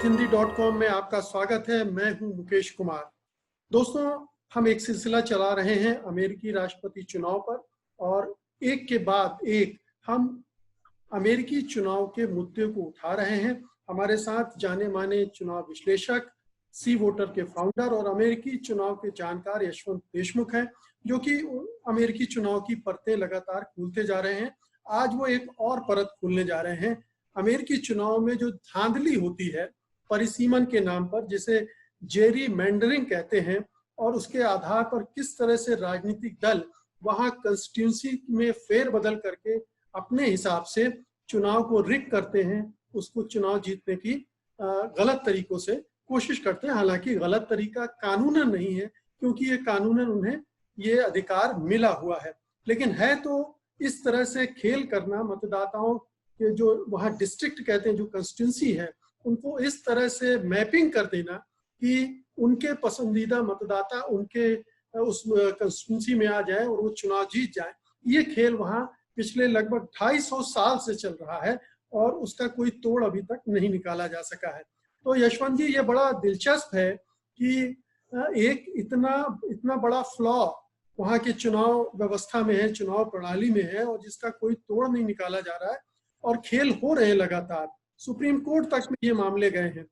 nordhindi.com में आपका स्वागत है। मैं हूं मुकेश कुमार। दोस्तों, हम एक सिलसिला चला रहे हैं अमेरिकी राष्ट्रपति चुनाव पर और एक के बाद एक हम अमेरिकी चुनाव के मुद्दे को उठा रहे हैं। हमारे साथ जाने माने चुनाव विश्लेषक, सी वोटर के फाउंडर और अमेरिकी चुनाव के जानकार यशवंत देशमुख हैं, जो कि अमेरिकी चुनाव की परतें लगातार खुलते जा रहे हैं। आज वो एक और परत खुलने जा रहे हैं। अमेरिकी चुनाव में जो धांधली होती है परिसीमन के नाम पर, जिसे जेरी मैंडरिंग कहते हैं, और उसके आधार पर किस तरह से राजनीतिक दल वहां कंस्टिट्यूंसी में फेरबदल करके अपने हिसाब से चुनाव को रिग करते हैं, उसको चुनाव जीतने की गलत तरीकों से कोशिश करते हैं। हालांकि गलत तरीका कानूनन नहीं है, क्योंकि ये कानूनन उन्हें ये अधिकार मिला हुआ है, लेकिन है तो इस तरह से खेल करना मतदाताओं के, जो वहाँ डिस्ट्रिक्ट कहते हैं, जो कंस्टिट्यूंसी है, उनको इस तरह से मैपिंग कर देना कि उनके पसंदीदा मतदाता उनके उस कंस्टिट्यूंसी में आ जाए और वो चुनाव जीत जाए। ये खेल वहाँ पिछले लगभग 250 साल से चल रहा है और उसका कोई तोड़ अभी तक नहीं निकाला जा सका है। तो यशवंत जी, ये बड़ा दिलचस्प है कि एक इतना बड़ा फ्लॉ वहाँ की चुनाव व्यवस्था में है, चुनाव प्रणाली में है, और जिसका कोई तोड़ नहीं निकाला जा रहा है और खेल हो रहे हैं लगातार। सुप्रीम कोर्ट तक में ये मामले गए हैं।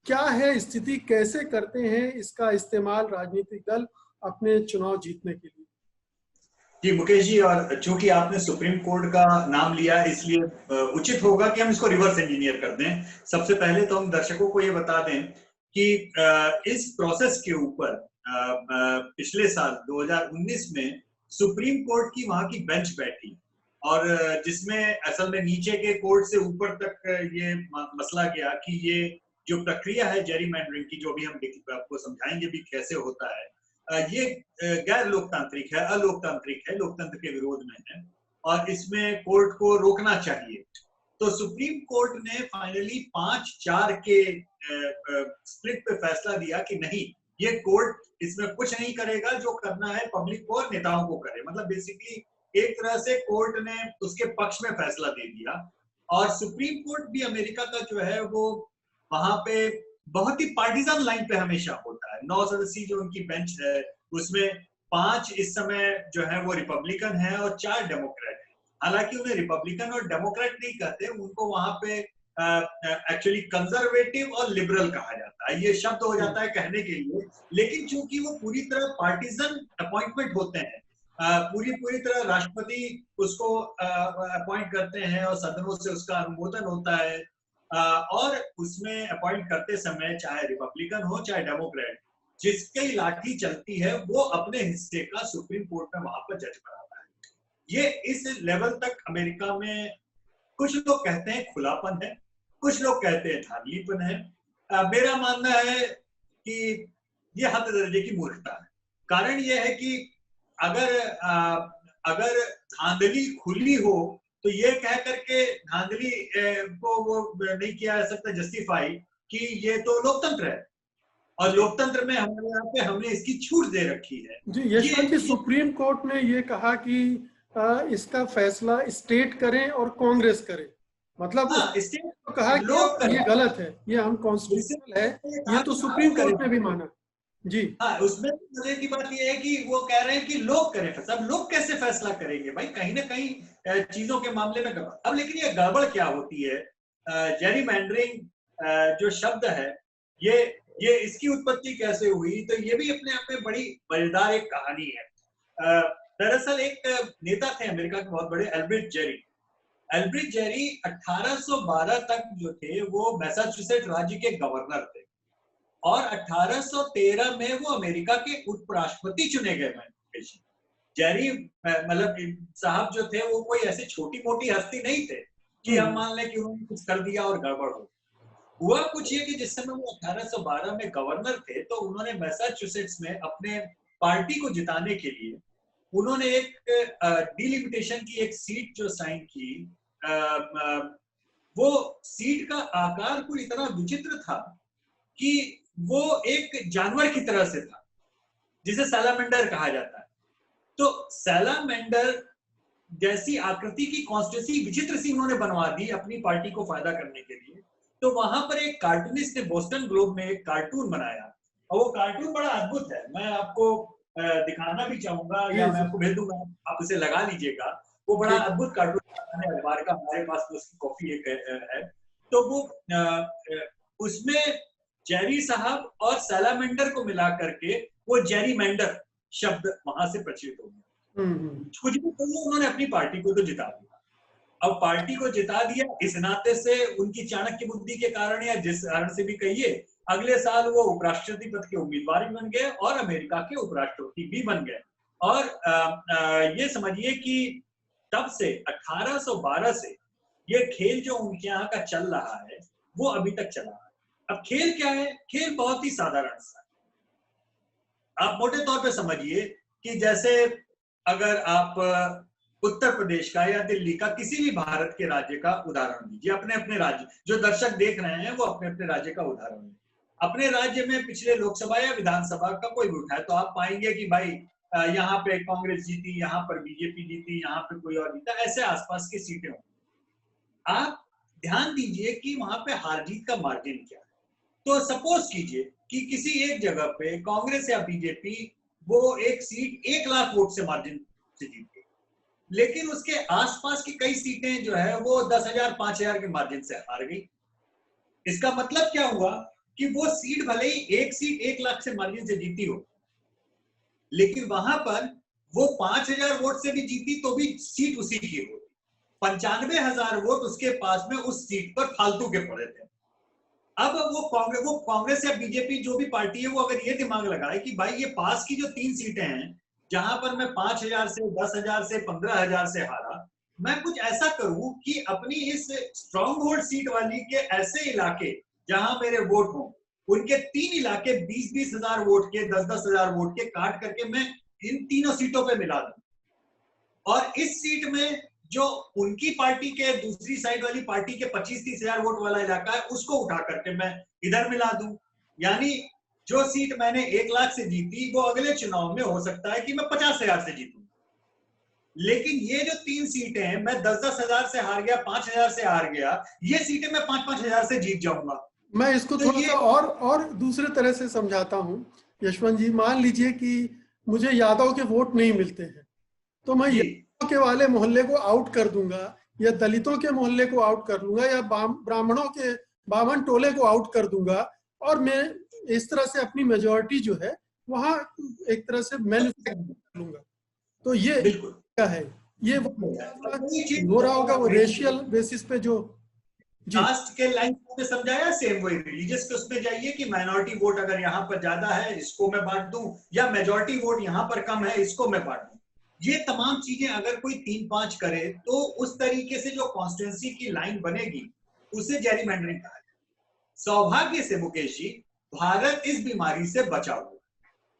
क्या है स्थिति, कैसे करते हैं इसका इस्तेमाल राजनीतिक दल अपने चुनाव जीतने के लिए? जी मुकेश जी, और चूंकि आपने सुप्रीम कोर्ट का नाम लिया, इसलिए उचित होगा कि हम इसको रिवर्स इंजीनियर कर दें। सबसे पहले तो हम दर्शकों को ये बता दें कि इस प्रोसेस के ऊपर पिछले साल 2019 में सुप्रीम कोर्ट की वहां की बेंच बैठी, और जिसमें असल में नीचे के कोर्ट से ऊपर तक ये मसला गया कि ये जो प्रक्रिया है जेरीमैंडरिंग की, जो भी हम आपको समझाएंगे भी कैसे होता है, ये गैर लोकतांत्रिक है, अलोकतांत्रिक है, लोकतंत्र के विरोध में है और इसमें कोर्ट को रोकना चाहिए। तो सुप्रीम कोर्ट ने फाइनली 5-4 के स्प्लिट पे फैसला दिया कि नहीं, ये कोर्ट इसमें कुछ नहीं करेगा, जो करना है पब्लिक को और नेताओं को करे। मतलब बेसिकली एक तरह से कोर्ट ने उसके पक्ष में फैसला दे दिया। और सुप्रीम कोर्ट भी अमेरिका का जो है वो वहां पे बहुत ही पार्टिजन लाइन पे हमेशा होता है। 9 सदस्यीय जो उनकी बेंच है, उसमें 5 इस समय जो है वो रिपब्लिकन है और 4 डेमोक्रेट है। हालांकि उन्हें रिपब्लिकन और डेमोक्रेट नहीं कहते, उनको वहां पे एक्चुअली कंजर्वेटिव और लिबरल कहा जाता है। ये शब्द हो जाता है कहने के लिए, लेकिन चूंकि वो पूरी तरह पार्टिजन अपॉइंटमेंट होते हैं, पूरी तरह राष्ट्रपति उसको अपॉइंट करते हैं और सदनों से उसका अनुमोदन होता है, और उसमें अपॉइंट करते समय चाहे रिपब्लिकन हो चाहे डेमोक्रेट, जिसकी लाठी चलती है वो अपने हिस्से का सुप्रीम कोर्ट में वहां पर जज बनाता है। ये इस लेवल तक अमेरिका में कुछ लोग कहते हैं खुलापन है, कुछ लोग कहते हैं धांधलीपन है। मेरा मानना है कि ये हद दर्जे की मूर्खता है। कारण ये है कि अगर धांधली खुली हो तो ये कह करके धांधली को वो नहीं किया जा सकता जस्टिफाई कि ये तो लोकतंत्र है और लोकतंत्र में हमारे यहाँ पे हमने इसकी छूट दे रखी है। जी यशवंत जी, सुप्रीम कोर्ट ने ये कहा कि इसका फैसला स्टेट करें और कांग्रेस करे। मतलब स्टेट को कहा कि ये गलत है, ये अनकॉन्स्टिट्यूशनल है, ये तो सुप्रीम कोर्ट ने भी माना। जी हाँ, उसमें मजे की बात ये है कि वो कह रहे हैं कि लोग करें। सब लोग कैसे फैसला करेंगे भाई, कहीं ना कहीं चीजों के मामले में गड़बड़। अब लेकिन ये गड़बड़ क्या होती है, जेरीमैंडरिंग जो शब्द है, ये इसकी उत्पत्ति कैसे हुई, तो ये भी अपने आप में बड़ी मजेदार एक कहानी है। दरअसल एक नेता थे अमेरिका के बहुत बड़े, एल्ब्रिट जेरी 1812 तक जो थे वो मैसाचुसेट्स राज्य के गवर्नर थे और 1813 में वो अमेरिका के उपराष्ट्रपति चुने गए। जेरी मतलब साहब जो थे वो कोई ऐसे छोटी मोटी हस्ती नहीं थे कि हम मान लें कि उन्होंने कुछ कर दिया और गड़बड़ हो। हुआ कुछ ये कि जिस समय वो 1812 में गवर्नर थे तो उन्होंने मैसाचुसेट्स में अपने पार्टी को जिताने के लिए उन्होंने एक डिलिमिटेशन की एक सीट जो साइन की। वो सीट का आकार कोई इतना विचित्र था कि वो एक जानवर की तरह से था, जिसे सैलामेंडर कहा जाता है। तो सैलामेंडर जैसी आकृति की कॉन्स्टिट्यूंसी विचित्र सी उन्होंने बनवा दी अपनी पार्टी को फायदा करने के लिए, तो वहां पर एक कार्टूनिस्ट ने बोस्टन ग्लोब में एक कार्टून बनाया और वो कार्टून बड़ा अद्भुत है। मैं आपको दिखाना भी चाहूंगा या मैं आपको भेज दूंगा, आप उसे लगा लीजिएगा। वो बड़ा अद्भुत कार्टून है अखबार का, हमारे पास उसकी कॉपी एक है। तो वो उसमें जेरी साहब और सैलामेंडर को मिला करके वो जेरी मैंडर शब्द वहां से प्रचलित हो गया। कुछ भी कहिए, उन्होंने अपनी पार्टी को तो जिता दिया। अब पार्टी को जिता दिया इस नाते से, उनकी चाणक्य बुद्धि के कारण या जिस कारण से भी कहिए, अगले साल वो उपराष्ट्रपति पद के उम्मीदवार भी बन गए और अमेरिका के उपराष्ट्रपति भी बन गए। और ये समझिए कि तब से 1812 से ये खेल जो उनके यहाँ का चल रहा है वो अभी तक चला है। अब खेल क्या है? खेल बहुत ही साधारण सा है। आप मोटे तौर पे समझिए कि जैसे अगर आप उत्तर प्रदेश का या दिल्ली का किसी भी भारत के राज्य का उदाहरण दीजिए, अपने अपने राज्य, जो दर्शक देख रहे हैं वो अपने अपने राज्य का उदाहरण है। अपने राज्य में पिछले लोकसभा या विधानसभा का कोई भी उठाए तो आप पाएंगे कि भाई यहाँ पे कांग्रेस जीती, यहाँ पर बीजेपी जीती, यहाँ पे कोई और जीता, ऐसे आसपास की सीटें होंगी। आप ध्यान दीजिए कि वहां पे हार जीत का मार्जिन क्या है। तो सपोज कीजिए कि किसी एक जगह पे कांग्रेस या बीजेपी वो एक सीट 1 लाख वोट से मार्जिन से जीत गई, लेकिन उसके आसपास की कई सीटें जो है वो 10,000 5,000 के मार्जिन से हार गई। इसका मतलब क्या हुआ कि वो सीट भले ही एक सीट 1 लाख से मार्जिन से जीती हो, लेकिन वहां पर वो 5,000 वोट से भी जीती तो भी सीट उसी की हो। 95,000 वोट उसके पास में उस सीट पर फालतू के पड़े थे। अब वो कांग्रेस या बीजेपी जो भी पार्टी है वो अगर ये दिमाग लगाए कि भाई ये पास की जो 3 सीटें हैं जहां पर मैं 5,000 से 10,000 से 15,000 से हारा, मैं कुछ ऐसा करूं कि अपनी इस स्ट्रॉन्ग होल्ड सीट वाली के ऐसे इलाके जहां मेरे वोट हों, उनके 3 इलाके 20-20 हजार वोट के, 10-10 हजार वोट के काट करके मैं इन तीनों सीटों पे मिला दूं। और इस सीट में जो उनकी पार्टी के दूसरी साइड वाली पार्टी के 25-30 हजार वोट वाला इलाका है उसको उठा करके मैं इधर मिला दूं। यानी जो सीट मैंने 1 लाख से जीती वो अगले चुनाव में हो सकता है कि मैं 50,000 से जीतूं। लेकिन ये जो 3 सीटें हैं, मैं 10-10 हजार से हार गया, 5,000 से हार गया, ये सीटें मैं 5-5 हजार से जीत जाऊंगा। मैं इसको थोड़ा सा और दूसरे तरह से समझाता हूं यशवंत जी। मान लीजिए कि मुझे यादव के वोट नहीं मिलते हैं, तो मैं यादव के वाले मोहल्ले को आउट कर दूंगा, या दलितों के मोहल्ले को आउट कर लूंगा, या ब्राह्मणों के बामन टोले को आउट कर दूंगा, और मैं इस तरह से अपनी मेजोरिटी जो है वहां एक तरह से मैन्युफैक्चर कर लूंगा। तो ये क्या है? ये हो रहा होगा वो रेशियल बेसिस पे जो कास्ट के लाइन पे समझाया, सेम वही रिलीजियस के उसमें जाइए कि माइनॉरिटी वोट अगर यहाँ पर ज्यादा है इसको मैं बांट दूं, या मेजॉरिटी वोट यहाँ पर कम है इसको मैं बांट दूं। ये तमाम चीजें अगर कोई 3-5 करे तो उस तरीके से जो कॉन्स्टिट्यूंसी की लाइन बनेगी उसे जेरीमैंडरिंग कहा जाए। सौभाग्य से मुकेश जी, भारत इस बीमारी से बचा हुआ।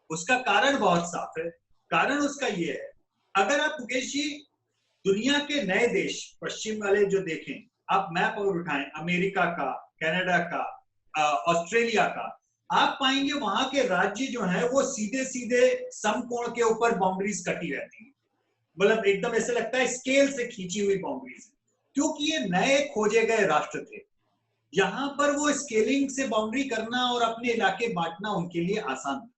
उसका कारण बहुत साफ है। कारण उसका ये है, अगर आप मुकेश जी दुनिया के नए देश पश्चिम वाले जो देखें, आप मैप और उठाएं अमेरिका का, कनाडा का, ऑस्ट्रेलिया का, आप पाएंगे वहां के राज्य जो है वो सीधे सीधे समकोण के ऊपर बाउंड्रीज कटी रहती है। मतलब एकदम ऐसे लगता है स्केल से खींची हुई बाउंड्रीज, क्योंकि ये नए खोजे गए राष्ट्र थे। यहां पर वो स्केलिंग से बाउंड्री करना और अपने इलाके बांटना उनके लिए आसान था।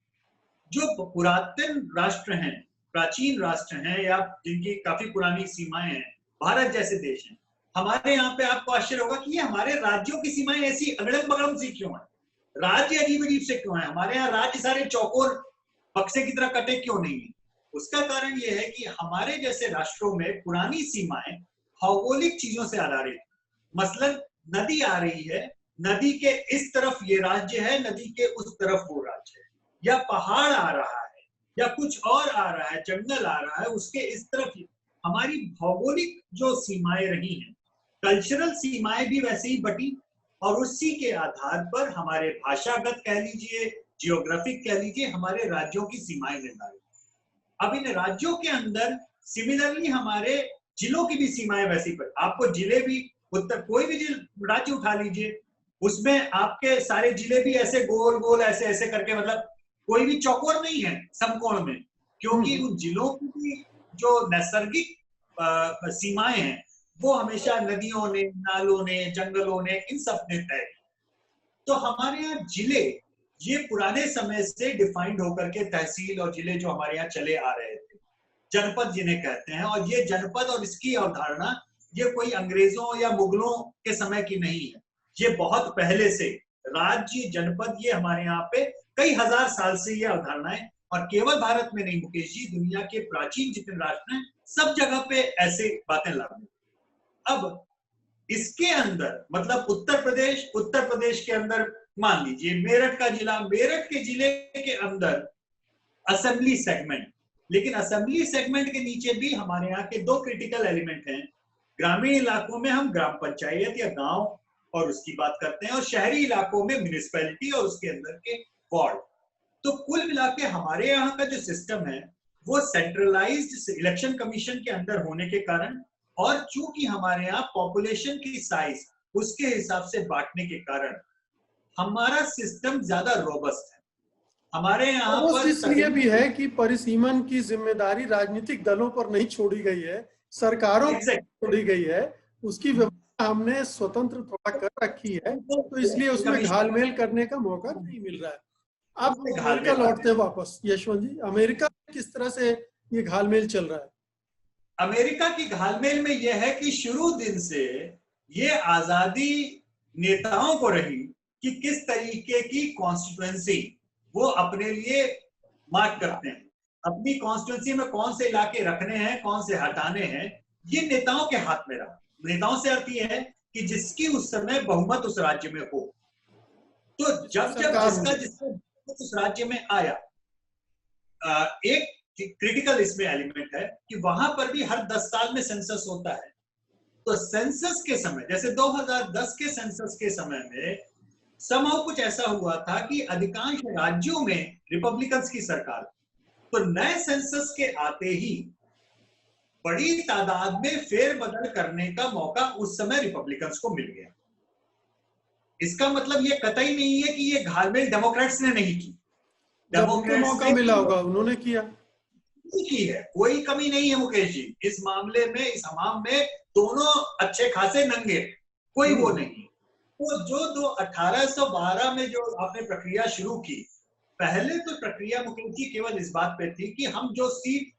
जो पुरातन राष्ट्र हैं, प्राचीन राष्ट्र हैं, या जिनकी काफी पुरानी सीमाएं हैं, भारत जैसे देश हैं, हमारे यहाँ पे आपको आश्चर्य होगा कि ये हमारे राज्यों की सीमाएं ऐसी अगड़म बगड़म सी क्यों है, राज्य अजीब अजीब से क्यों है, हमारे यहाँ राज्य सारे चौकोर बक्से की तरह कटे क्यों नहीं है। उसका कारण ये है कि हमारे जैसे राष्ट्रों में पुरानी सीमाएं भौगोलिक चीजों से आधारित, मसलन नदी आ रही है, नदी के इस तरफ ये राज्य है, नदी के उस तरफ वो राज्य है, या पहाड़ आ रहा है, या कुछ और आ रहा है, जंगल आ रहा है, उसके इस तरफ हमारी भौगोलिक जो सीमाएं रही हैं, कल्चरल सीमाएं भी वैसे ही बटी, और उसी के आधार पर हमारे भाषागत कह लीजिए, जियोग्राफिक कह लीजिए, हमारे राज्यों की सीमाएं निर्धारित। अब इन राज्यों के अंदर सिमिलरली हमारे जिलों की भी सीमाएं वैसी पर, आपको जिले भी उत्तर कोई भी राज्य उठा लीजिए, उसमें आपके सारे जिले भी ऐसे गोल गोल ऐसे ऐसे करके, मतलब कोई भी चौकोर नहीं है समकोण में, क्योंकि उन जिलों की भी जो नैसर्गिक सीमाएं हैं वो हमेशा नदियों ने, नालों ने, जंगलों ने, इन सब ने तय की। तो हमारे यहाँ जिले ये पुराने समय से डिफाइंड होकर के तहसील और जिले जो हमारे यहाँ चले आ रहे थे, जनपद जिन्हें कहते हैं, और ये जनपद और इसकी अवधारणा ये कोई अंग्रेजों या मुगलों के समय की नहीं है, ये बहुत पहले से राज्य जनपद ये हमारे यहाँ पे कई हजार साल से ये अवधारणा है। और केवल भारत में नहीं मुकेश जी, दुनिया के प्राचीन जितने राष्ट्र हैं सब जगह पे ऐसे बातें लागू। अब इसके अंदर मतलब उत्तर प्रदेश के अंदर मान लीजिए मेरठ का जिला, मेरठ के जिले के अंदर असेंबली सेगमेंट, लेकिन असेंबली सेगमेंट के नीचे भी हमारे यहाँ के दो क्रिटिकल एलिमेंट हैं। ग्रामीण इलाकों में हम ग्राम पंचायत या गांव और उसकी बात करते हैं, और शहरी इलाकों में म्युनिसिपैलिटी और उसके अंदर के वार्ड। तो कुल मिला के हमारे यहाँ का जो सिस्टम है वो सेंट्रलाइज्ड इलेक्शन कमीशन के अंदर होने के कारण, और चूंकि हमारे यहाँ पॉपुलेशन की साइज उसके हिसाब से बांटने के कारण हमारा सिस्टम ज्यादा रोबस्ट है। हमारे यहाँ पर इसलिए भी है कि परिसीमन की जिम्मेदारी राजनीतिक दलों पर नहीं छोड़ी गई है, सरकारों पर छोड़ी गई है। उसकी व्यवस्था हमने स्वतंत्र थोड़ा कर रखी है, तो इसलिए उसमें घालमेल करने का मौका नहीं मिल रहा है। अब अमेरिका लौटते वापस, यशवंत जी, अमेरिका किस तरह से ये घालमेल चल रहा है? अमेरिका की घालमेल में यह है कि शुरू दिन से ये आजादी नेताओं को रही कि किस तरीके की कॉन्स्टिट्यूएंसी वो अपने लिए मार्क करते हैं, अपनी कॉन्स्टिट्यूएंसी में कौन से इलाके रखने हैं, कौन से हटाने हैं, ये नेताओं के हाथ में रहा। नेताओं से अर्थ यह है कि जिसकी उस समय बहुमत उस राज्य में हो। तो जब जिसका उस राज्य में आया, एक क्रिटिकल इसमें एलिमेंट है कि वहां पर भी हर 10 साल में सेंसस होता है। तो सेंसस के समय, जैसे 2010 के सेंसस के समय में समहाउ कुछ ऐसा हुआ था कि अधिकांश राज्यों में रिपब्लिकन्स की सरकार, तो नए सेंसस के आते ही बड़ी तादाद में फेरबदल करने का मौका उस समय रिपब्लिकन्स को मिल गया। इसका मतलब ये कतई नहीं है कि ये घालमेल डेमोक्रेट्स ने नहीं की, डेमोक्रेट्स मौका मिला होगा, उन्होंने किया की है, कोई कमी नहीं है मुकेश जी। इस मामले में, इस हमाम में दोनों अच्छे खासे नंगे, कोई वो नहीं। तो जो 1812 में जो आपने प्रक्रिया शुरू की, पहले तो प्रक्रिया मुकेश जी केवल इस बात पे थी कि हम जो सीट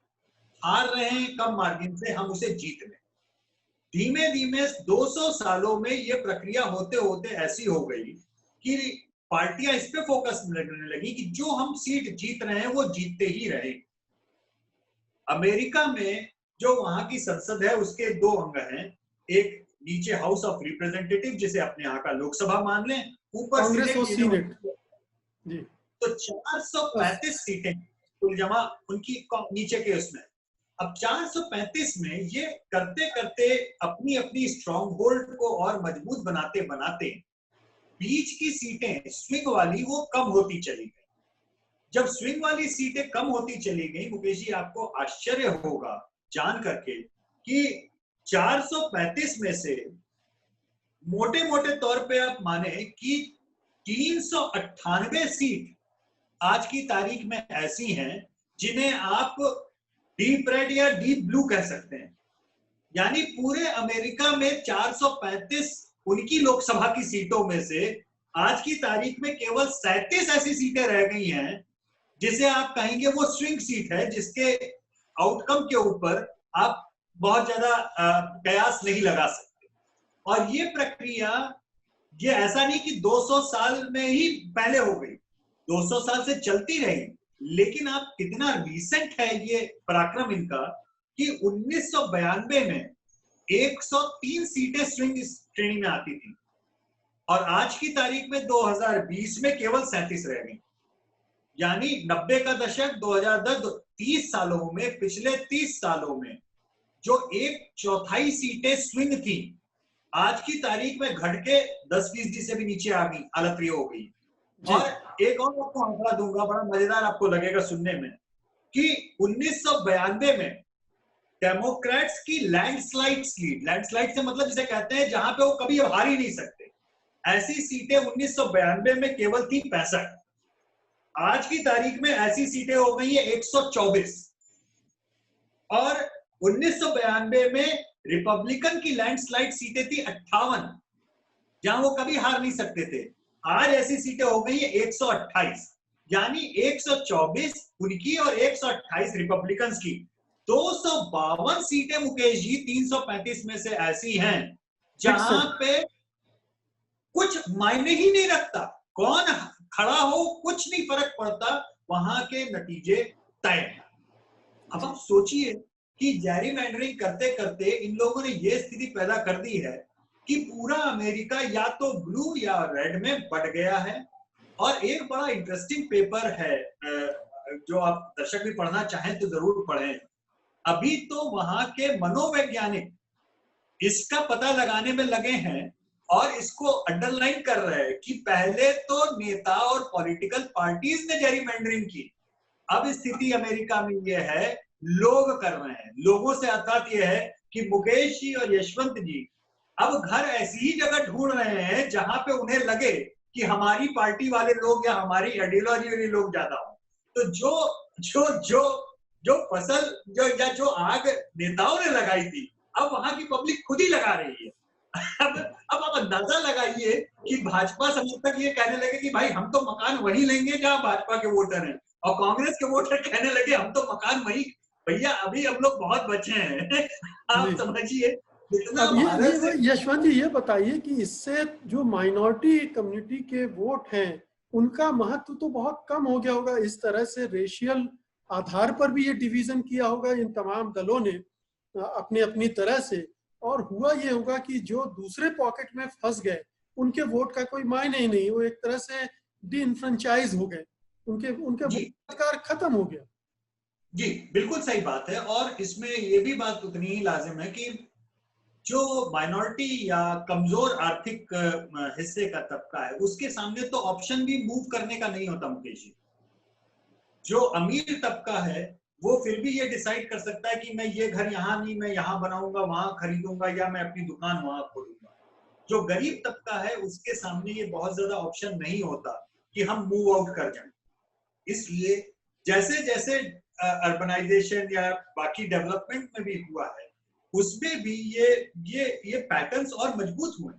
हार रहे हैं कम मार्जिन से, हम उसे जीत लें। धीमे धीमे 200 सालों में ये प्रक्रिया होते होते ऐसी हो गई कि पार्टियां इस पे फोकस करने लगी कि जो हम सीट जीत रहे हैं वो जीतते ही रहे। अमेरिका में जो वहां की संसद है उसके दो अंग हैं, एक नीचे हाउस ऑफ रिप्रेजेंटेटिव जिसे अपने यहाँ का लोकसभा मान लें, ऊपर सीनेट। तो 435 सीटें कुल जमा उनकी नीचे के उसमें। अब 435 में ये करते करते अपनी अपनी स्ट्रॉन्ग होल्ड को और मजबूत बनाते बनाते बीच की सीटें स्विंग वाली वो कम होती चली गई। जब स्विंग वाली सीटें कम होती चली गई मुकेश जी, आपको आश्चर्य होगा जान करके कि 435 में से मोटे मोटे तौर पे आप माने कि 398 सीट आज की तारीख में ऐसी हैं जिन्हें आप डीप रेड या डीप ब्लू कह सकते हैं। यानी पूरे अमेरिका में 435 उनकी लोकसभा की सीटों में से आज की तारीख में केवल 37 ऐसी सीटें रह गई हैं जिसे आप कहेंगे वो स्विंग सीट है, जिसके आउटकम के ऊपर आप बहुत ज्यादा कयास नहीं लगा सकते। और ये प्रक्रिया ये ऐसा नहीं कि 200 साल में ही पहले हो गई, 200 साल से चलती रही। लेकिन आप कितना रीसेंट है ये पराक्रम इनका कि 1992 में 103 सीटें स्विंग श्रेणी में आती थी और आज की तारीख में 2020 में केवल 37 रह गई। यानी 90 का दशक, 2010, 30 सालों में, पिछले 30 सालों में जो 1/4 सीटें स्विंग थी, आज की तारीख में घट के 10% से भी नीचे आ गई, हालत ये हो गई। और एक और आपको आंकड़ा दूंगा, बड़ा मजेदार आपको लगेगा सुनने में, कि 1992 में डेमोक्रेट्स की लैंडस्लाइड लीड, लैंडस्लाइड से मतलब जिसे कहते हैं जहां पे वो कभी हार ही नहीं सकते, ऐसी सीटें 1992 में केवल थी 65। आज की तारीख में ऐसी सीटें हो गई है 124। और 1992 में रिपब्लिकन की लैंडस्लाइड सीटें थी 58, जहां वो कभी हार नहीं सकते थे। आज ऐसी सीटें हो गई है 128, यानी 124 उनकी और 128 रिपब्लिकन की। 252 सीटें मुकेश जी 335 में से ऐसी हैं जहां पे कुछ मायने ही नहीं रखता, कौन खड़ा हो कुछ नहीं फर्क पड़ता, वहां के नतीजे तय हैं। अब आप सोचिए कि जैरीमैंडरिंग करते करते इन लोगों ने यह स्थिति पैदा कर दी है कि पूरा अमेरिका या तो ब्लू या रेड में बट गया है। और एक बड़ा इंटरेस्टिंग पेपर है जो आप दर्शक भी पढ़ना चाहें तो जरूर पढ़ें। अभी तो वहां के मनोवैज्ञानिक इसका पता लगाने में लगे हैं और इसको अंडरलाइन कर रहे हैं कि पहले तो नेता और पॉलिटिकल पार्टीज ने जेरीमैंडरिंग की, अब स्थिति अमेरिका में यह है लोग कर रहे हैं। लोगों से अर्थात यह है कि मुकेश जी और यशवंत जी अब घर ऐसी ही जगह ढूंढ रहे हैं जहां पे उन्हें लगे कि हमारी पार्टी वाले लोग या हमारी आइडियोलॉजी वाले लोग ज्यादा हो। तो जो जो जो जो फसल जो आग नेताओं ने लगाई थी, अब वहां की पब्लिक खुद ही लगा रही है। अब आप अंदाजा लगाइए कि भाजपा समय तक ये कहने लगे कि भाई हम तो मकान वही लेंगे जहां भाजपा के वोटर हैं, और कांग्रेस के वोटर कहने लगे हम तो मकान वही, भैया अभी हम लोग बहुत बचे हैं। आप समझिए अब ये यशवंत जी ये बताइए कि इससे जो माइनॉरिटी कम्युनिटी के वोट हैं उनका महत्व तो बहुत कम हो गया होगा। इस तरह से रेशियल आधार पर भी ये डिवीजन किया होगा इन तमाम दलों ने अपनी अपनी तरह से, और हुआ ये होगा कि जो दूसरे पॉकेट में फंस गए उनके वोट का कोई मायने ही नहीं, वो एक तरह से डिनफ्रेंचाइज हो गए, उनके वोटाधिकार खत्म हो गया। जी बिल्कुल सही बात है। और इसमें ये भी बात उतनी ही लाजिम है कि जो माइनॉरिटी या कमजोर आर्थिक हिस्से का तबका है उसके सामने तो ऑप्शन भी मूव करने का नहीं होता मुकेश जी। जो अमीर तबका है वो फिर भी ये डिसाइड कर सकता है कि मैं ये घर यहाँ नहीं, मैं यहाँ बनाऊंगा, वहां खरीदूंगा, या मैं अपनी दुकान वहां खोलूंगा। जो गरीब तबका है उसके सामने ये बहुत ज्यादा ऑप्शन नहीं होता कि हम मूव आउट कर जाएं। इसलिए जैसे जैसे अर्बनाइजेशन या बाकी डेवलपमेंट में भी हुआ है उसमें भी ये पैटर्न्स और मजबूत हुए।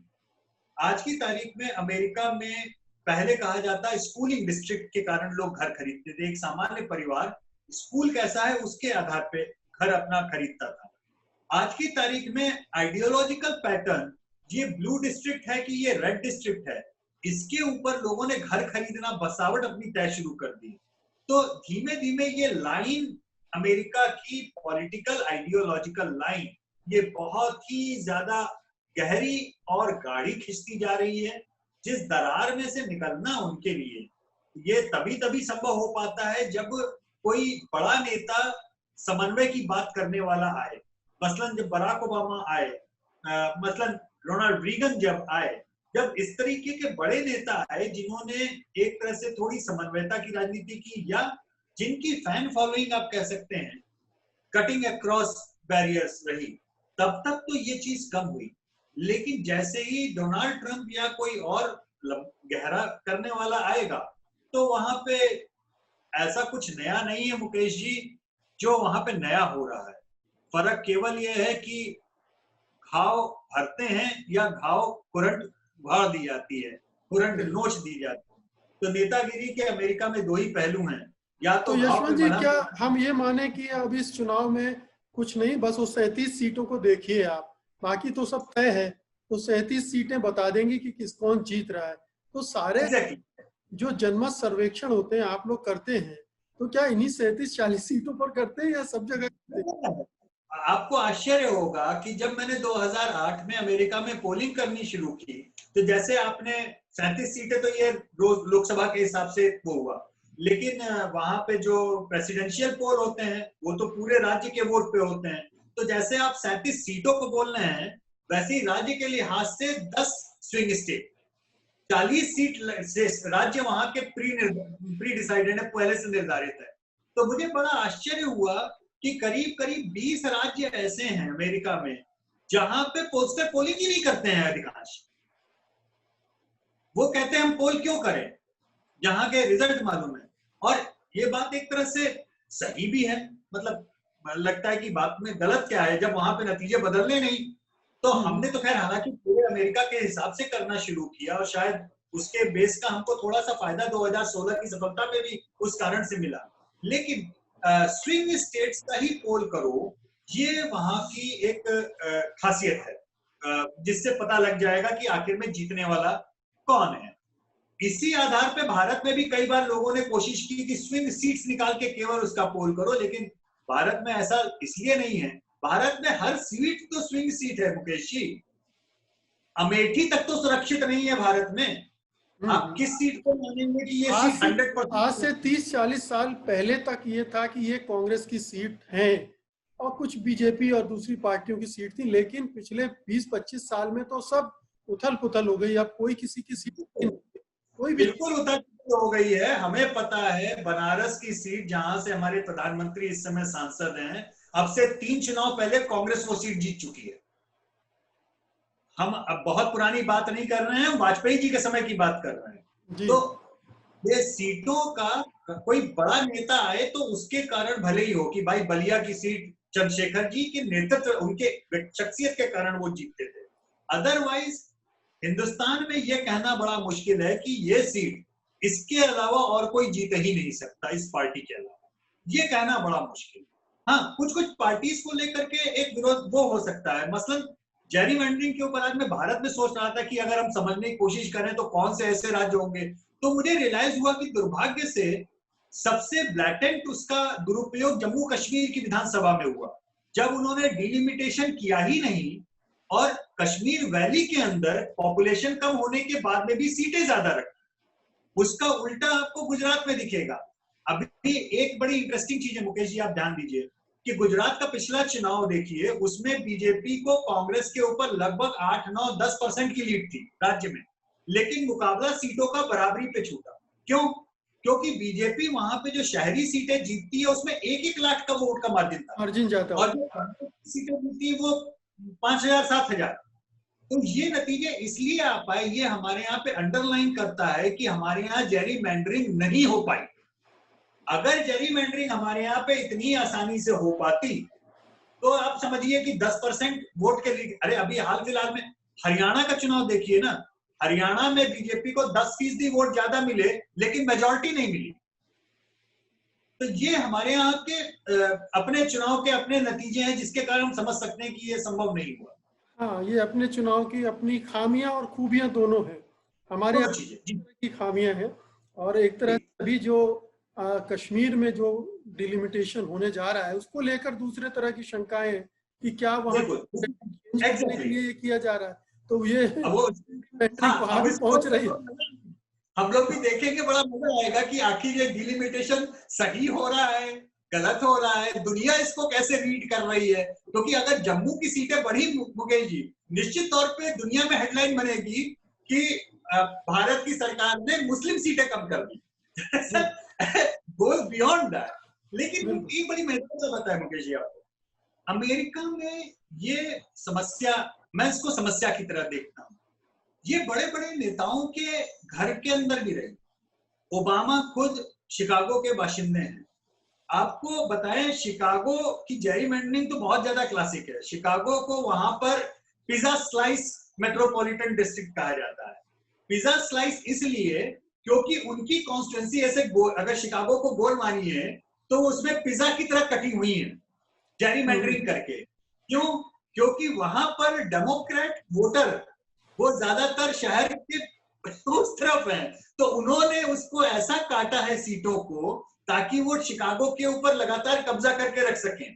आज की तारीख में अमेरिका में पहले कहा जाता स्कूलिंग डिस्ट्रिक्ट के कारण लोग घर खरीदते थे। एक सामान्य परिवार स्कूल कैसा है उसके आधार पे घर अपना खरीदता था। आज की तारीख में आइडियोलॉजिकल पैटर्न, ये ब्लू डिस्ट्रिक्ट है कि ये रेड डिस्ट्रिक्ट है, इसके ऊपर लोगों ने घर खरीदना बसावट अपनी तय शुरू कर दी। तो धीमे धीमे ये लाइन अमेरिका की पॉलिटिकल आइडियोलॉजिकल लाइन ये बहुत ही ज्यादा गहरी और गाढ़ी खिंचती जा रही है, जिस दरार में से निकलना उनके लिए ये तभी संभव हो पाता है जब कोई बड़ा नेता समन्वय की बात करने वाला आए। मसलन जब बराक ओबामा आए, मसलन रोनाल्ड रीगन जब आए, जब इस तरीके के बड़े नेता आए जिन्होंने एक तरह से थोड़ी समन्वयता की राजनीति की, या जिनकी फैन फॉलोइंग आप कह सकते हैं कटिंग अक्रॉस बैरियर्स रही, तब तक तो ये चीज कम हुई। लेकिन जैसे ही डोनाल्ड ट्रंप या कोई और गहरा करने वाला आएगा तो वहां पे ऐसा कुछ नया नहीं है मुकेश जी जो वहां पे नया हो रहा है। फर्क केवल यह है कि घाव भरते हैं या घाव कुरंट भाड़ दी जाती है, कुरंट नोच दी जाती है। तो नेतागिरी के अमेरिका में दो ही पहलू हैं, या तो यशवंत जी क्या हम ये माने कि अब इस चुनाव में कुछ नहीं, बस उस 37 सीटों को देखिए आप, बाकी तो सब तय है, तो 37 सीटें बता देंगी कि किस कौन जीत रहा है। तो सारे जो जनमत सर्वेक्षण होते हैं आप लोग करते हैं, तो क्या इन्हीं 37-40 सीटों पर करते हैं या सब जगह करते हैं? आपको आश्चर्य होगा कि जब मैंने 2008 में अमेरिका में पोलिंग करनी शुरू की तो जैसे आपने 37 सीटें तो ये लोकसभा के हिसाब से वो हुआ, लेकिन वहां पे जो प्रेसिडेंशियल पोल होते हैं वो तो पूरे राज्य के वोट पे होते हैं। तो जैसे आप 37 सीटों को बोल रहे हैं वैसे ही राज्य के लिहाज से 10 स्विंग स्टेट, 40 सीट से राज्य वहां के प्री डिसाइडेड है, पहले से निर्धारित है। तो मुझे बड़ा आश्चर्य हुआ कि करीब करीब 20 राज्य ऐसे हैं अमेरिका में जहां पे पोस्टर पोलिंग ही नहीं करते हैं अधिकांश। वो कहते हैं हम पोल क्यों करें, जहां के रिजल्ट मालूम है। और ये बात एक तरह से सही भी है, मतलब लगता है कि बात में गलत क्या है जब वहां पे नतीजे बदलने नहीं। तो हमने तो खैर हालांकि पूरे अमेरिका के हिसाब से करना शुरू किया और शायद उसके बेस का हमको थोड़ा सा फायदा 2016 की सफलता पे भी उस कारण से मिला। लेकिन स्विंग स्टेट्स का ही पोल करो, ये वहां की एक खासियत है, जिससे पता लग जाएगा कि आखिर में जीतने वाला कौन है। इसी आधार पे भारत में भी कई बार लोगों ने कोशिश की कि स्विंग सीट्स निकाल के केवल उसका पोल करो, लेकिन भारत में ऐसा इसलिए नहीं है। भारत में हर सीट तो स्विंग सीट है मुकेश जी। अमेठी तक तो सुरक्षित नहीं है भारत में। आप किस सीट को मानेंगे कि ये सीट 100%? आज से 30-40 साल पहले तक ये था कि ये कांग्रेस की सीट है और कुछ बीजेपी और दूसरी पार्टियों की सीट थी, लेकिन पिछले 20-25 साल में तो सब उथल पुथल हो गई। अब कोई किसी की सीट कोई भी बिल्कुल उथल पुथल हो गई है। हमें पता है बनारस की सीट जहां से हमारे प्रधानमंत्री इस समय सांसद हैं, अब से 3 चुनाव पहले कांग्रेस वो सीट जीत चुकी है। हम अब बहुत पुरानी बात नहीं कर रहे हैं, वाजपेयी जी के समय की बात कर रहे हैं। तो ये सीटों का कोई बड़ा नेता आए तो उसके कारण भले ही हो कि भाई बलिया की सीट चंद्रशेखर जी के नेतृत्व, उनके शख्सियत के कारण वो जीतते थे। अदरवाइज हिंदुस्तान में ये कहना बड़ा मुश्किल है कि ये सीट इसके अलावा और कोई जीत ही नहीं सकता, इस पार्टी के अलावा। ये कहना बड़ा मुश्किल। हाँ, कुछ कुछ पार्टीज को लेकर के एक विरोध वो हो सकता है। मसलन जेरीमैंडरिंग के ऊपर आज मैं भारत में सोच रहा था कि अगर हम समझने की कोशिश करें तो कौन से ऐसे राज्य होंगे, तो मुझे रियलाइज हुआ कि दुर्भाग्य से सबसे ब्लैटेंट उसका दुरुपयोग जम्मू कश्मीर की विधानसभा में हुआ, जब उन्होंने डिलिमिटेशन किया ही नहीं और कश्मीर वैली के अंदर पॉपुलेशन कम होने के बाद में भी सीटें ज्यादा रखी। उसका उल्टा आपको गुजरात में दिखेगा। अभी एक बड़ी इंटरेस्टिंग चीज है मुकेश जी, आप ध्यान दीजिए कि गुजरात का पिछला चुनाव देखिए, उसमें बीजेपी को कांग्रेस के ऊपर लगभग 8-9-10% की लीड थी राज्य में, लेकिन मुकाबला सीटों का बराबरी पे छूटा। क्यों? क्योंकि बीजेपी वहां पे जो शहरी सीटें जीतती है उसमें 1-1 लाख का वोट का मार्जिन था, और जो कांग्रेस की सीटें जीतती है वो 5,000-7,000। तो ये नतीजे इसलिए आ पाए, ये हमारे यहाँ पे अंडरलाइन करता है कि हमारे यहाँ जेरीमैंडरिंग नहीं हो पाई। अगर जेरीमैंडरिंग हमारे यहाँ पे इतनी आसानी से हो पाती तो आप समझिए कि 10% वोट के लिए, अरे अभी हाल फिलहाल में हरियाणा का चुनाव देखिए ना, हरियाणा में बीजेपी को 10% वोट ज्यादा मिले लेकिन मेजॉरिटी नहीं मिली। तो ये हमारे यहाँ के अपने चुनाव के अपने नतीजे हैं, जिसके कारण हम समझ सकते हैं कि ये संभव नहीं हुआ। हाँ, ये अपने चुनाव की अपनी खामियां और खूबियां दोनों हैं। हमारे यहाँ की खामियां हैं और एक तरह से अभी जो कश्मीर में जो डिलिमिटेशन होने जा रहा है उसको लेकर दूसरे तरह की शंकाएं कि क्या वहां करने के लिए किया जा रहा है, तो ये वहां भी पहुंच रही है। हम लोग भी देखेंगे, बड़ा मजा आएगा कि आखिर ये डिलिमिटेशन सही हो रहा है, गलत हो रहा है, दुनिया इसको कैसे रीड कर रही है। क्योंकि अगर जम्मू की सीटें बढ़ी मुकेश जी, निश्चित तौर पे दुनिया में हेडलाइन बनेगी कि भारत की सरकार ने मुस्लिम सीटें कम कर दी। Goes beyond that. लेकिन एक बड़ी महत्वपूर्ण बात है मुकेश जी, आपको अमेरिका में ये समस्या, मैं इसको समस्या की तरह देखता हूँ, ये बड़े बड़े नेताओं के घर के अंदर भी रही। ओबामा खुद शिकागो के बाशिंदे हैं। आपको बताएं, शिकागो की जेरीमैंडरिंग तो बहुत ज्यादा क्लासिक है। शिकागो को वहां पर पिज्जा स्लाइस मेट्रोपॉलिटन डिस्ट्रिक्ट कहा जाता है। पिज्जा स्लाइस इसलिए क्योंकि उनकी कॉन्स्टिट्यूएंसी ऐसे अगर शिकागो को गोल मानी है तो उसमें पिज्जा की तरह कटी हुई है जेरीमैंडरिंग करके। क्यों? क्योंकि वहां पर डेमोक्रेट वोटर वो ज्यादातर शहर के उस तरफ है, तो उन्होंने उसको ऐसा काटा है सीटों को ताकि वो शिकागो के ऊपर लगातार कब्जा करके रख सके।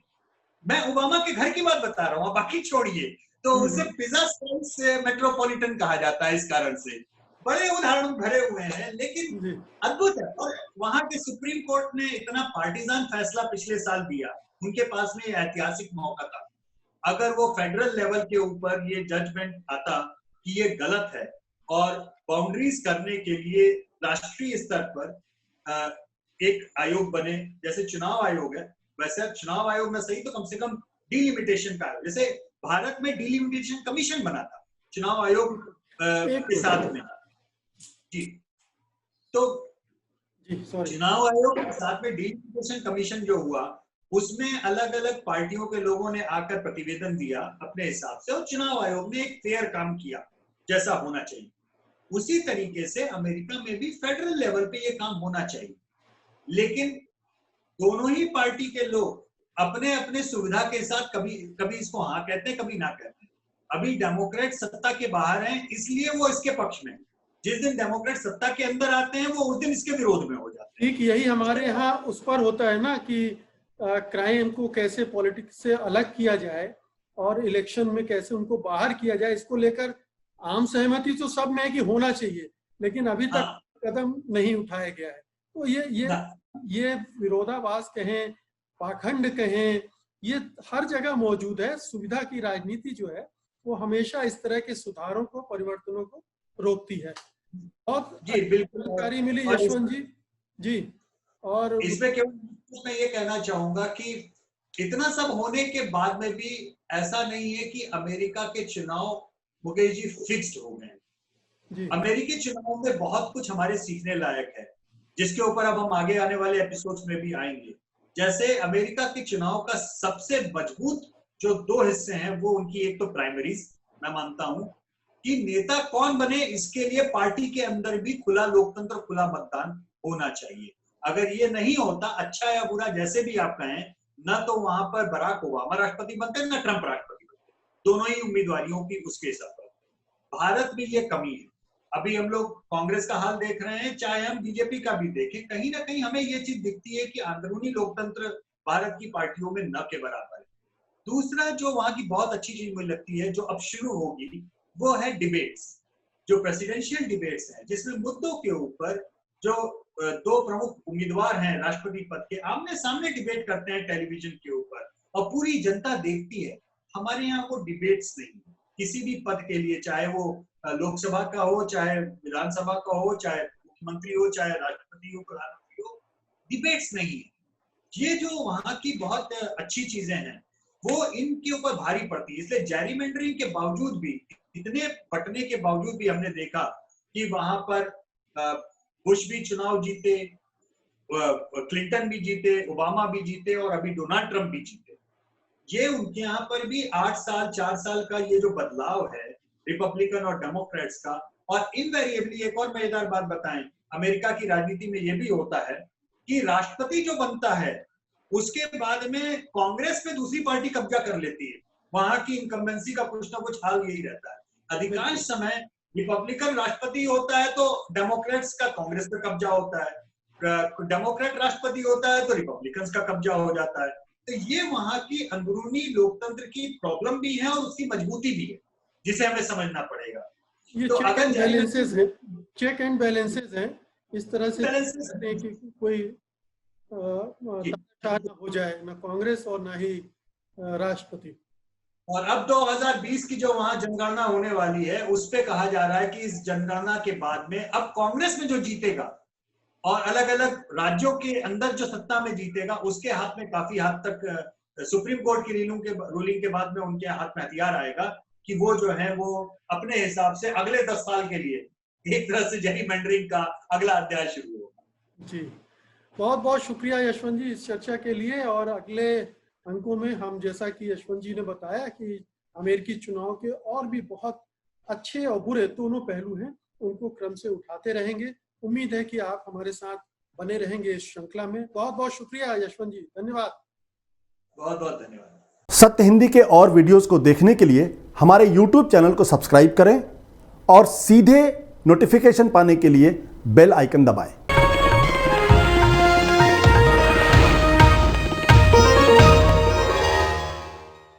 मैं ओबामा के घर की बात बता रहा हूँ, बाकी छोड़िए। तो उसे पिज्जा स्लाइस मेट्रोपॉलिटन कहा जाता है इस कारण से। बड़े उदाहरण भरे हुए हैं, लेकिन अद्भुत है। और वहां के सुप्रीम कोर्ट ने इतना पार्टीजान फैसला पिछले साल दिया, उनके पास में ऐतिहासिक मौका था। अगर वो फेडरल लेवल के ऊपर ये जजमेंट आता कि ये गलत है और बाउंड्रीज करने के लिए राष्ट्रीय स्तर पर एक आयोग बने, जैसे चुनाव आयोग है वैसे चुनाव आयोग में सही तो कम से कम डिलिमिटेशन का, जैसे भारत में डिलिमिटेशन कमीशन बना था चुनाव आयोग के साथ में। जी, तो चुनाव आयोग के साथ में डिलिमिटेशन कमीशन जो हुआ उसमें अलग अलग पार्टियों के लोगों ने आकर प्रतिवेदन दिया अपने हिसाब से, और चुनाव आयोग ने एक फेयर काम किया जैसा होना चाहिए। उसी तरीके से अमेरिका में भी फेडरल लेवल पे ये काम होना चाहिए, लेकिन दोनों ही पार्टी के लोग अपने अपने सुविधा के साथ कभी कभी इसको हाँ कहते हैं, कभी ना कहते हैं। अभी डेमोक्रेट सत्ता के बाहर हैं, इसलिए वो इसके पक्ष में। जिस दिन डेमोक्रेट सत्ता के अंदर आते हैं, वो उस दिन इसके विरोध में हो जाते हैं। ठीक यही हमारे यहाँ उस पर होता है ना कि क्राइम को कैसे पॉलिटिक्स से अलग किया जाए और इलेक्शन में कैसे उनको बाहर किया जाए, इसको लेकर आम सहमति तो सब में है कि होना चाहिए, लेकिन अभी तक कदम नहीं उठाया गया है। तो ये विरोधाभास कहें, पाखंड कहें, ये हर जगह मौजूद है। सुविधा की राजनीति जो है वो हमेशा इस तरह के सुधारों को, परिवर्तनों को रोकती है। बहुत जी बिल्कुल जानकारी मिली यशवंत जी। जी, और इसमें केवल मैं ये कहना चाहूंगा कि इतना सब होने के बाद में भी ऐसा नहीं है कि अमेरिका के चुनाव मुकेश जी फिक्स्ड हो गए। अमेरिकी चुनाव में बहुत कुछ हमारे सीखने लायक है, जिसके ऊपर अब हम आगे आने वाले एपिसोड्स में भी आएंगे। जैसे अमेरिका के चुनाव का सबसे मजबूत जो दो हिस्से हैं, वो उनकी एक तो प्राइमरीज, मैं मानता हूं कि नेता कौन बने इसके लिए पार्टी के अंदर भी खुला लोकतंत्र, खुला मतदान होना चाहिए। अगर ये नहीं होता, अच्छा या बुरा जैसे भी आप कहें, ना तो वहां पर बराक ओबामा राष्ट्रपति बनते, ना ट्रंप राष्ट्रपति बनते, दोनों ही उम्मीदवारियों की उसके हिसाब पर। भारत में ये कमी है। अभी हम लोग कांग्रेस का हाल देख रहे हैं, चाहे हम बीजेपी का भी देखें, कहीं ना कहीं हमें ये चीज दिखती है कि अंदरूनी लोकतंत्र भारत की पार्टियों में न के बराबर है। दूसरा जो वहां की बहुत अच्छी चीज मुझे लगती है, जो अब शुरू होगी, वो है डिबेट्स, जो प्रेसिडेंशियल डिबेट्स हैं, जिसमें मुद्दों के ऊपर जो दो प्रमुख उम्मीदवार हैं राष्ट्रपति पद के, आमने सामने डिबेट करते हैं टेलीविजन के ऊपर, और पूरी जनता देखती है। हमारे यहाँ वो डिबेट्स नहीं, किसी भी पद के लिए, चाहे वो लोकसभा का हो, चाहे विधानसभा का हो, चाहे मुख्यमंत्री हो, चाहे राष्ट्रपति हो, प्रधानमंत्री हो, डिबेट्स नहीं है। ये जो वहां की बहुत अच्छी चीजें हैं, वो इनके ऊपर भारी पड़ती है। इसलिए जैरीमेंडरिंग के बावजूद भी, इतने बंटने के बावजूद भी हमने देखा कि वहां पर बुश भी चुनाव जीते, क्लिंटन भी जीते, ओबामा भी जीते, और अभी डोनाल्ड ट्रंप भी जीते। ये उनके यहाँ पर भी 8 साल 4 साल का ये जो बदलाव है रिपब्लिकन और डेमोक्रेट्स का। और इनवेरिएबली एक और मजेदार बात बताएं, अमेरिका की राजनीति में ये भी होता है कि राष्ट्रपति जो बनता है, उसके बाद में कांग्रेस पे दूसरी पार्टी कब्जा कर लेती है। वहां की इनकम्बेंसी का कुछ ना कुछ हाल यही रहता है। अधिकांश समय रिपब्लिकन राष्ट्रपति होता है तो डेमोक्रेट्स का कांग्रेस पे कब्जा होता है, डेमोक्रेट राष्ट्रपति होता है तो रिपब्लिकन का कब्जा हो जाता है। तो ये वहां की अंदरूनी लोकतंत्र की प्रॉब्लम भी है और उसकी मजबूती भी है, जिसे हमें समझना पड़ेगा। ये तो चेक एंड बैलेंसेस है, चेक एंड बैलेंसेस है, इस तरह से कि कोई हो जाए ना कांग्रेस और ना ही राष्ट्रपति। और अब 2020 की जो वहां जनगणना होने वाली है, उस पे कहा जा रहा है कि इस जनगणना के बाद में अब कांग्रेस में जो जीतेगा और अलग अलग राज्यों के अंदर जो सत्ता में जीतेगा, उसके हाथ में काफी हद तक सुप्रीम कोर्ट की रूलिंग के बाद में उनके हाथ में हथियार आएगा कि वो जो है वो अपने हिसाब से अगले 10 साल के लिए एक तरह से जैरीमेंडरिंग का अगला अध्याय शुरू होगा। जी, बहुत बहुत शुक्रिया यशवंत जी इस चर्चा के लिए। और अगले अंकों में हम, जैसा कि यशवंत जी ने बताया कि अमेरिकी चुनाव के और भी बहुत अच्छे और बुरे दोनों पहलू हैं, उनको क्रम से उठाते रहेंगे। उम्मीद है कि आप हमारे साथ बने रहेंगे इस श्रृंखला में। बहुत बहुत शुक्रिया यशवंत जी, धन्यवाद। बहुत बहुत धन्यवाद। सत्य हिंदी के और वीडियोस को देखने के लिए हमारे YouTube चैनल को सब्सक्राइब करें और सीधे नोटिफिकेशन पाने के लिए बेल आइकन दबाएं।